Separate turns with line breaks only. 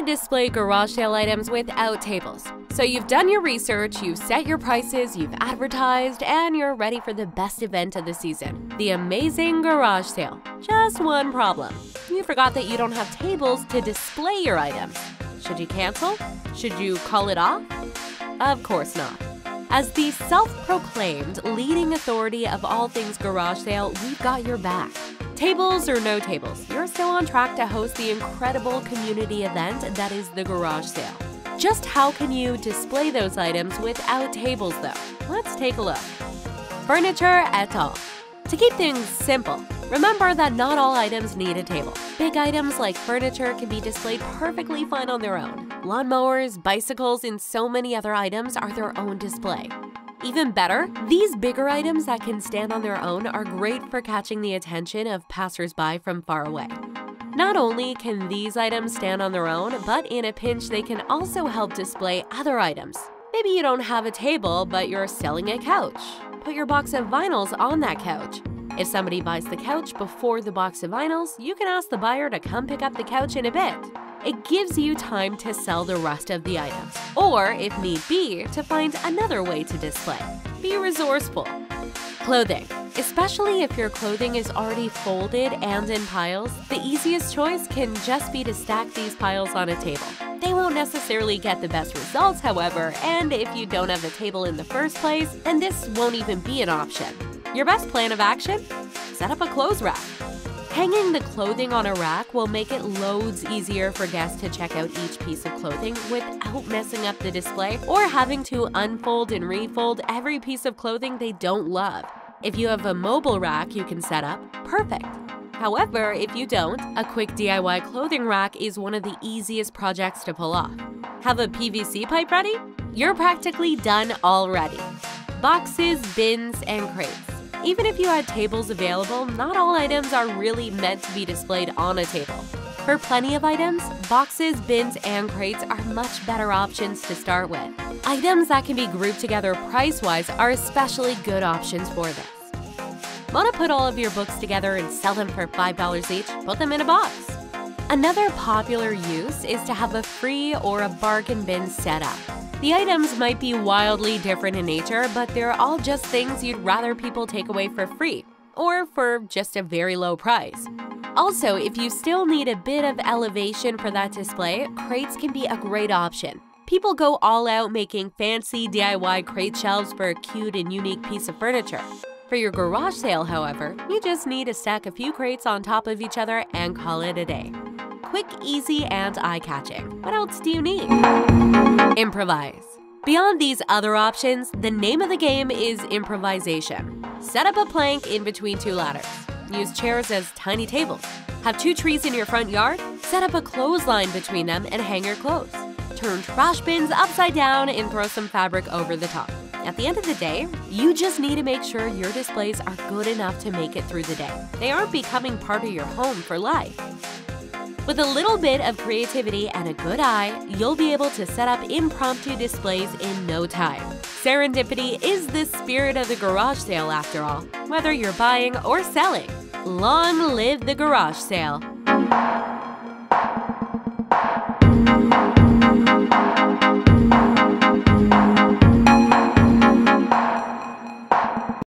to display garage sale items without tables. So you've done your research, you've set your prices, you've advertised, and you're ready for the best event of the season, the amazing garage sale. Just one problem. You forgot that you don't have tables to display your items. Should you cancel? Should you call it off? Of course not. As the self-proclaimed leading authority of all things garage sale, we've got your back. Tables or no tables, you're still on track to host the incredible community event that is the garage sale. Just how can you display those items without tables though? Let's take a look. Furniture et al. To keep things simple, remember that not all items need a table. Big items like furniture can be displayed perfectly fine on their own. Lawnmowers, bicycles, and so many other items are their own display. Even better, these bigger items that can stand on their own are great for catching the attention of passers-by from far away. Not only can these items stand on their own, but in a pinch they can also help display other items. Maybe you don't have a table, but you're selling a couch. Put your box of vinyls on that couch. If somebody buys the couch before the box of vinyls, you can ask the buyer to come pick up the couch in a bit. It gives you time to sell the rest of the items, or if need be, to find another way to display. Be resourceful. Clothing. Especially if your clothing is already folded and in piles, the easiest choice can just be to stack these piles on a table. They won't necessarily get the best results, however, and if you don't have a table in the first place, then this won't even be an option. Your best plan of action? Set up a clothes rack. Hanging the clothing on a rack will make it loads easier for guests to check out each piece of clothing without messing up the display or having to unfold and refold every piece of clothing they don't love. If you have a mobile rack you can set up, perfect. However, if you don't, a quick DIY clothing rack is one of the easiest projects to pull off. Have a PVC pipe ready? You're practically done already. Boxes, bins, and crates. Even if you had tables available, not all items are really meant to be displayed on a table. For plenty of items, boxes, bins, and crates are much better options to start with. Items that can be grouped together price-wise are especially good options for this. Want to put all of your books together and sell them for $5 each? Put them in a box. Another popular use is to have a free or a bargain bin set up. The items might be wildly different in nature, but they're all just things you'd rather people take away for free, or for just a very low price. Also, if you still need a bit of elevation for that display, crates can be a great option. People go all out making fancy DIY crate shelves for a cute and unique piece of furniture. For your garage sale, however, you just need to stack a few crates on top of each other and call it a day. Quick, easy, and eye-catching. What else do you need? Improvise. Beyond these other options, the name of the game is improvisation. Set up a plank in between two ladders. Use chairs as tiny tables. Have two trees in your front yard? Set up a clothesline between them and hang your clothes. Turn trash bins upside down and throw some fabric over the top. At the end of the day, you just need to make sure your displays are good enough to make it through the day. They aren't becoming part of your home for life. With a little bit of creativity and a good eye, you'll be able to set up impromptu displays in no time. Serendipity is the spirit of the garage sale after all, whether you're buying or selling. Long live the garage sale!